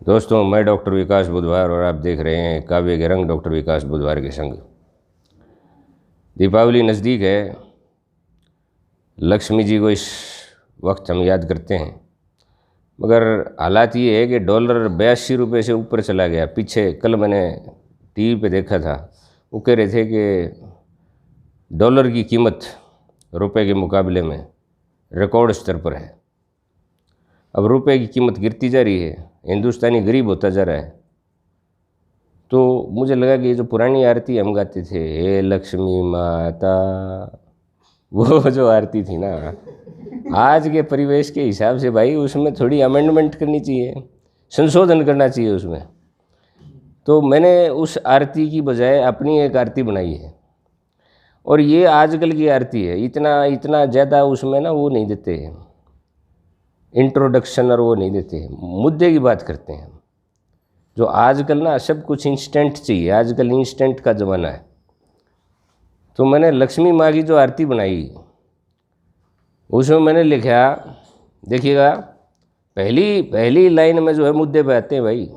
दोस्तों, मैं डॉक्टर विकास बुधवार और आप देख रहे हैं काव्य के रंग डॉक्टर विकास बुधवार के संग। दीपावली नज़दीक है। लक्ष्मी जी को इस वक्त हम याद करते हैं, मगर हालात ये है कि डॉलर 82 रुपये से ऊपर चला गया। पीछे कल मैंने टीवी पे देखा था, वो कह रहे थे कि डॉलर की कीमत रुपए के मुकाबले में रिकॉर्ड स्तर पर है। अब रुपए की कीमत गिरती जा रही है, हिंदुस्तानी गरीब होता जा रहा है। तो मुझे लगा कि ये जो पुरानी आरती हम गाते थे, हे लक्ष्मी माता, वो जो आरती थी ना, आज के परिवेश के हिसाब से भाई उसमें थोड़ी अमेंडमेंट करनी चाहिए, संशोधन करना चाहिए उसमें। तो मैंने उस आरती की बजाय अपनी एक आरती बनाई है, और ये आजकल की आरती है। इतना ज़्यादा उसमें ना वो नहीं देते, इंट्रोडक्शन और वो नहीं देते, मुद्दे की बात करते हैं। जो आजकल ना सब कुछ इंस्टेंट चाहिए, आजकल इंस्टेंट का ज़माना है। तो मैंने लक्ष्मी माँ की जो आरती बनाई, उसमें मैंने लिखा, देखिएगा, पहली लाइन में जो है मुद्दे पे आते हैं भाई।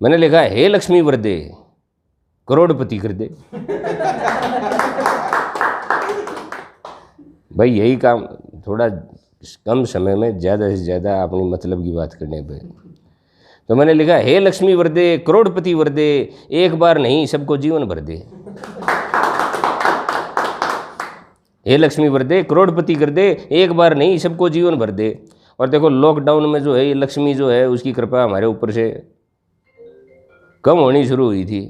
मैंने लिखा, हे लक्ष्मी वरदे, करोड़पति कर दे। भाई यही काम, थोड़ा कम समय में ज़्यादा से ज़्यादा अपनी मतलब की बात करने पे। तो मैंने लिखा, हे लक्ष्मी वरदे, करोड़पति वरदे, एक बार नहीं सबको जीवन भर दे। हे लक्ष्मी वरदे, करोड़पति कर दे, एक बार नहीं सबको जीवन भर दे। और देखो, लॉकडाउन में जो है ये लक्ष्मी जो है उसकी कृपा हमारे ऊपर से कम होनी शुरू हुई थी।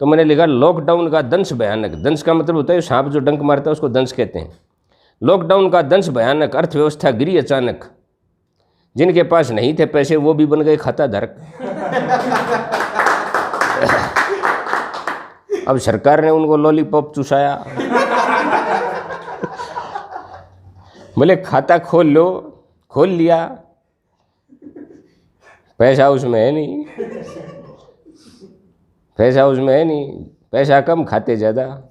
तो मैंने लिखा, लॉकडाउन का दंश भयानक। दंश का मतलब होता है सांप जो डंक मारता है उसको दंश कहते हैं। लॉकडाउन का दंश भयानक, अर्थव्यवस्था गिरी अचानक, जिनके पास नहीं थे पैसे वो भी बन गए खाता धारक। अब सरकार ने उनको लॉलीपॉप चुसाया। बोले खाता खोल लो, खोल लिया, पैसा उसमें है नहीं, पैसा उसमें है नहीं, पैसा कम खाते ज़्यादा।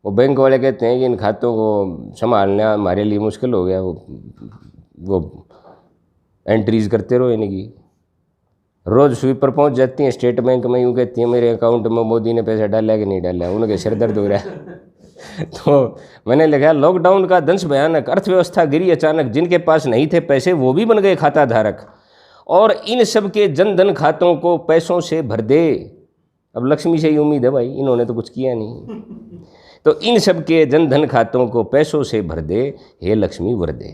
वो बैंक वाले कहते हैं कि इन खातों को संभालना हमारे लिए मुश्किल हो गया। वो एंट्रीज करते रहो इनकी, रोज़ स्वीपर पहुंच जाती हैं स्टेट बैंक में, यूँ कहती हैं मेरे अकाउंट में मोदी ने पैसा डाला कि नहीं डाला, उनके सिर दर्द हो रहा है। तो मैंने लिखा, लॉकडाउन का दंश भयानक, अर्थव्यवस्था गिरी अचानक, जिनके पास नहीं थे पैसे वो भी बन गए खाता धारक, और इन सब के जन धन खातों को पैसों से भर दे। अब लक्ष्मी से ही उम्मीद है भाई, इन्होंने तो कुछ किया नहीं। तो इन सब के जन धन खातों को पैसों से भर दे, हे लक्ष्मी वर दे।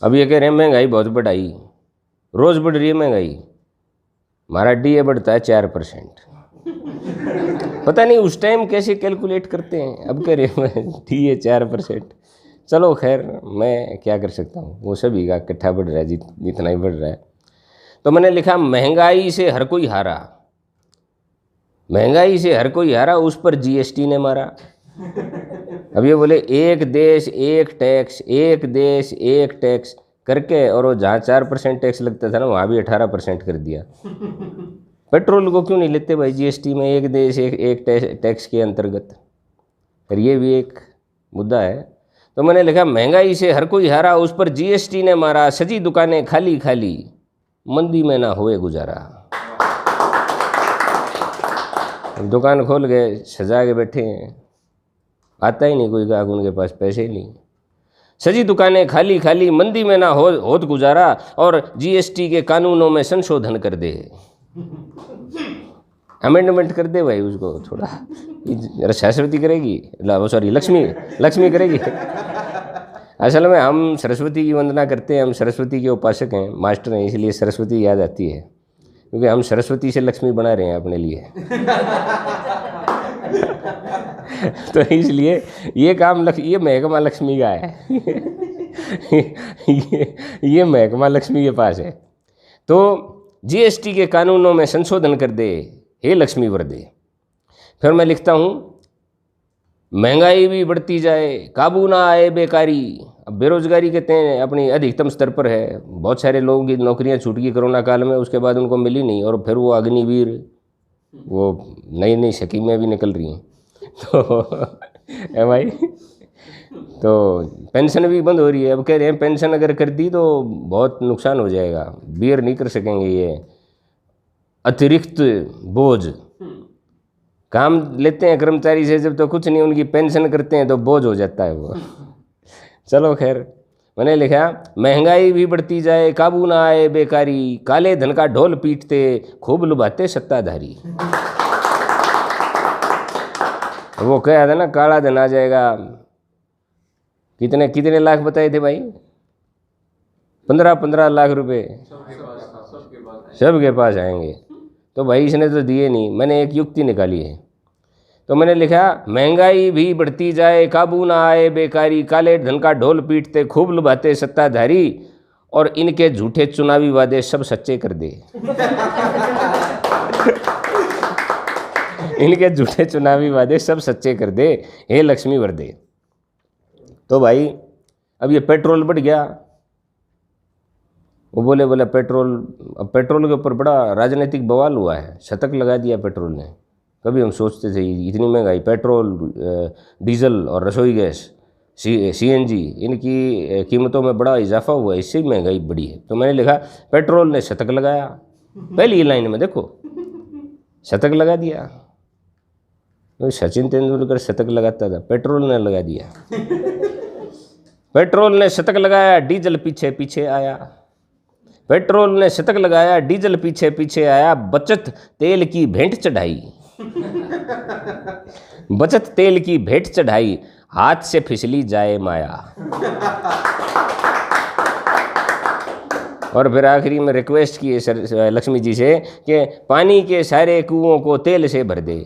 अब ये कह रहे हैं महंगाई बहुत बढ़ाई, रोज़ बढ़ रही है महंगाई। हमारा डीए बढ़ता है 4%। पता नहीं उस टाइम कैसे कैलकुलेट करते हैं। अब कह रहे हैं डीए 4%। चलो खैर, मैं क्या कर सकता हूँ, वो सभी का इकट्ठा बढ़ रहा है, जितना ही बढ़ रहा है। तो मैंने लिखा, महंगाई से हर कोई हारा, महंगाई से हर कोई हारा, उस पर जीएसटी ने मारा। अब ये बोले एक देश एक टैक्स, एक देश एक टैक्स करके, और वो जहाँ 4% टैक्स लगता था ना, वहाँ भी 18% कर दिया। पेट्रोल को क्यों नहीं लेते भाई जीएसटी में, एक देश एक टैक्स के अंतर्गत? फिर ये भी एक मुद्दा है। तो मैंने लिखा, महंगाई से हर कोई हारा, उस पर जीएसटी ने मारा, सजी दुकानें खाली खाली, मंदी में ना होए गुजारा। दुकान खोल गए, सजा के बैठे हैं, आता ही नहीं कोई ग्राहक, उनके पास पैसे ही नहीं। सजी दुकानें खाली खाली, मंदी में ना होत गुजारा, और जीएसटी के कानूनों में संशोधन कर दे, अमेंडमेंट कर दे भाई उसको थोड़ा। सरस्वती करेगी, सॉरी लक्ष्मी करेगी। असल में हम सरस्वती की वंदना करते हैं, हम सरस्वती के उपासक हैं, मास्टर हैं, इसलिए सरस्वती याद आती है, क्योंकि हम सरस्वती से लक्ष्मी बना रहे हैं अपने लिए। तो इसलिए ये काम ये महकमा लक्ष्मी का है। ये महकमा लक्ष्मी के पास है। तो जीएसटी के कानूनों में संशोधन कर दे, हे लक्ष्मी वर दे। फिर मैं लिखता हूँ, महंगाई भी बढ़ती जाए, काबू ना आए बेकारी। अब बेरोजगारी कहते हैं अपनी अधिकतम स्तर पर है, बहुत सारे लोगों की नौकरियां छूट गई कोरोना काल में, उसके बाद उनको मिली नहीं, और फिर वो अग्निवीर, वो नई नई स्कीमें भी निकल रही हैं। तो है भाई, तो पेंशन भी बंद हो रही है। अब कह रहे हैं पेंशन अगर कर दी तो बहुत नुकसान हो जाएगा, बियर नहीं कर सकेंगे, ये अतिरिक्त बोझ। काम लेते हैं कर्मचारी से जब तो कुछ नहीं, उनकी पेंशन करते हैं तो बोझ हो जाता है वो। चलो खैर, मैंने लिखा महंगाई भी बढ़ती जाए काबू ना आए बेकारी, काले धन का ढोल पीटते खूब लुभाते सत्ताधारी। वो कहा था ना काला धन आ जाएगा, कितने कितने लाख बताए थे भाई, 15-15 लाख रुपए सबके पास आएंगे। तो भाई इसने तो दिए नहीं, मैंने एक युक्ति निकाली है। तो मैंने लिखा महंगाई भी बढ़ती जाए काबू ना आए बेकारी, काले धन का ढोल पीटते खूब लुभाते सत्ताधारी, और इनके झूठे चुनावी वादे सब सच्चे कर दे। इनके झूठे चुनावी वादे सब सच्चे कर दे, हे लक्ष्मी वर दे। तो भाई अब ये पेट्रोल बढ़ गया, वो बोले पेट्रोल, अब पेट्रोल के ऊपर बड़ा राजनीतिक बवाल हुआ है, शतक लगा दिया पेट्रोल ने। कभी हम सोचते थे इतनी महंगाई, पेट्रोल, डीजल और रसोई गैस, CNG, इनकी कीमतों में बड़ा इजाफा हुआ है, इससे ही महंगाई बढ़ी है। तो मैंने लिखा पेट्रोल ने शतक लगाया, पहली लाइन में देखो शतक लगा दिया। तो सचिन तेंदुलकर शतक लगाता था, पेट्रोल ने लगा दिया। पेट्रोल ने शतक लगाया, डीजल पीछे पीछे आया। पेट्रोल ने शतक लगाया, डीजल पीछे पीछे आया, बचत तेल की भेंट चढ़ाई। बचत तेल की भेंट चढ़ाई, हाथ से फिसली जाए माया। और फिर आखिरी में रिक्वेस्ट की है लक्ष्मी जी से कि पानी के सारे कुओं को तेल से भर दे।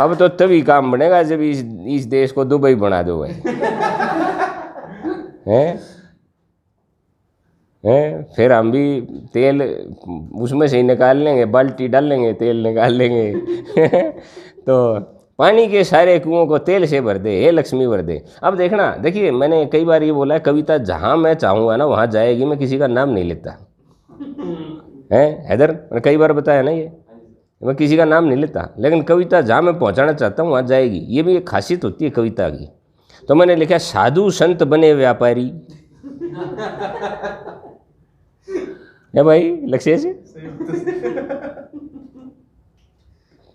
अब तो तभी काम बनेगा जब इस देश को दुबई बना दो भाई। हैं फिर हम भी तेल उसमें से ही निकाल लेंगे, बाल्टी डाल लेंगे, तेल निकाल लेंगे। तो पानी के सारे कुओं को तेल से भर दे, हे लक्ष्मी भर दे। अब देखना, देखिए मैंने कई बार ये बोला है, कविता जहाँ मैं चाहूँगा ना वहाँ जाएगी, मैं किसी का नाम नहीं लेता है। हैदर, मैंने कई बार बताया ना, ये मैं किसी का नाम नहीं लेता, लेकिन कविता जहाँ मैं पहुँचाना चाहता हूँ वहाँ जाएगी। ये भी एक खासियत होती है कविता की। तो मैंने लिखा साधु संत बने व्यापारी। है भाई लक्ष्य से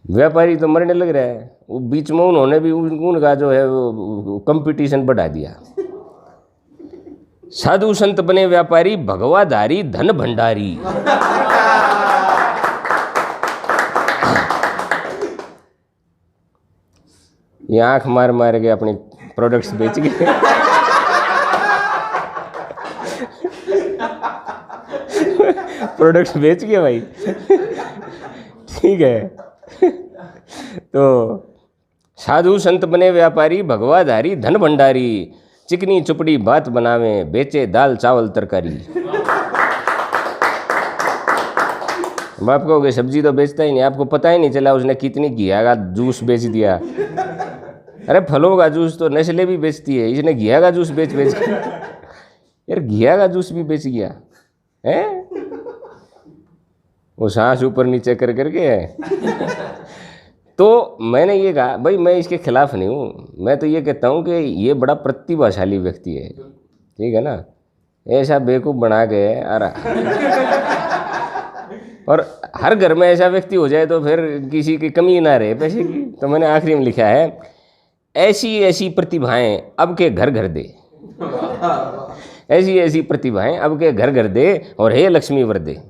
व्यापारी तो मरने लग रहा है, वो बीच में उन्होंने भी उनका जो है वो कंपटीशन बढ़ा दिया। साधु संत बने व्यापारी, भगवाधारी धन भंडारी। ये आंख मार मार के अपने प्रोडक्ट्स बेच गए। प्रोडक्ट्स बेच गए भाई। ठीक है। तो साधु संत बने व्यापारी, भगवाधारी धन भंडारी, चिकनी चुपड़ी बात बनावे, बेचे दाल चावल तरकारी। हम आप कहोगे सब्जी तो बेचता ही नहीं, आपको पता ही नहीं चला उसने कितनी घिया का जूस बेच दिया। अरे फलों का जूस तो नेस्ले भी बेचती है, इसने घिया का जूस बेच यार घिया का जूस भी बेच गया है। वो सांस ऊपर नीचे कर करके है। तो मैंने ये कहा भाई मैं इसके खिलाफ नहीं हूँ, मैं तो ये कहता हूँ कि ये बड़ा प्रतिभाशाली व्यक्ति है, ठीक है ना। ऐसा बेवकूफ़ बना के और हर घर में ऐसा व्यक्ति हो जाए तो फिर किसी की कमी ना रहे पैसे की। तो मैंने आखिरी में लिखा है ऐसी ऐसी प्रतिभाएं अब के घर घर दे। ऐसी ऐसी प्रतिभाएं अब के घर घर दे और हे लक्ष्मी वर दे।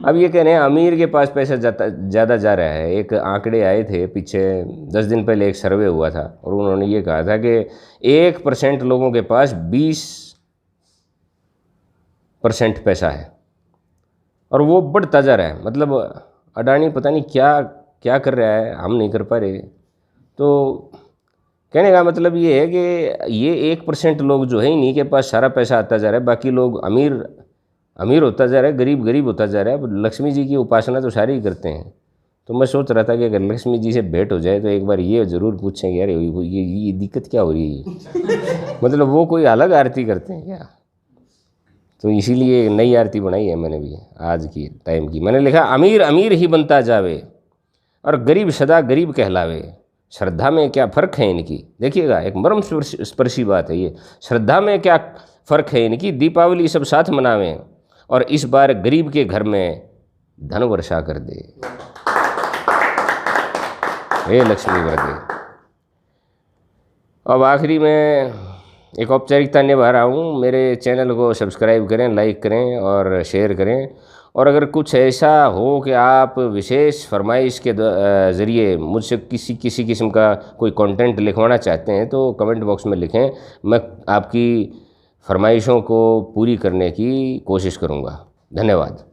अब ये कह रहे हैं अमीर के पास पैसा ज़्यादा जा रहा है। एक आंकड़े आए थे पीछे 10 दिन पहले, एक सर्वे हुआ था और उन्होंने ये कहा था कि 1% लोगों के पास 20% पैसा है और वो बढ़ता जा रहा है। मतलब अडानी पता नहीं क्या क्या कर रहा है, हम नहीं कर पा रहे। तो कहने का मतलब ये है कि ये 1% लोग जो है इन्हीं के पास सारा पैसा आता जा रहा है, बाकी लोग अमीर होता जा रहा है, गरीब गरीब होता जा रहा है। अब लक्ष्मी जी की उपासना तो सारे ही करते हैं। तो मैं सोच रहा था कि अगर लक्ष्मी जी से भेंट हो जाए तो एक बार ये ज़रूर पूछेंगे यार ये दिक्कत क्या हो रही है। मतलब वो कोई अलग आरती करते हैं क्या। तो इसीलिए नई आरती बनाई है मैंने भी आज की टाइम की। मैंने लिखा अमीर अमीर ही बनता जावे और गरीब सदा गरीब कहलावे, श्रद्धा में क्या फ़र्क है इनकी, देखिएगा एक मर्म स्पर्शी बात है ये। श्रद्धा में क्या फ़र्क है इनकी, दीपावली सब साथ मनावें और इस बार गरीब के घर में धन वर्षा कर दे, हे लक्ष्मी वरदे। अब आखिरी में एक औपचारिकता निभा रहा हूँ, मेरे चैनल को सब्सक्राइब करें, लाइक करें और शेयर करें। और अगर कुछ ऐसा हो कि आप विशेष फरमाइश के ज़रिए मुझसे किसी किस्म का कोई कंटेंट लिखवाना चाहते हैं तो कमेंट बॉक्स में लिखें, मैं आपकी फरमाइशों को पूरी करने की कोशिश करूँगा। धन्यवाद।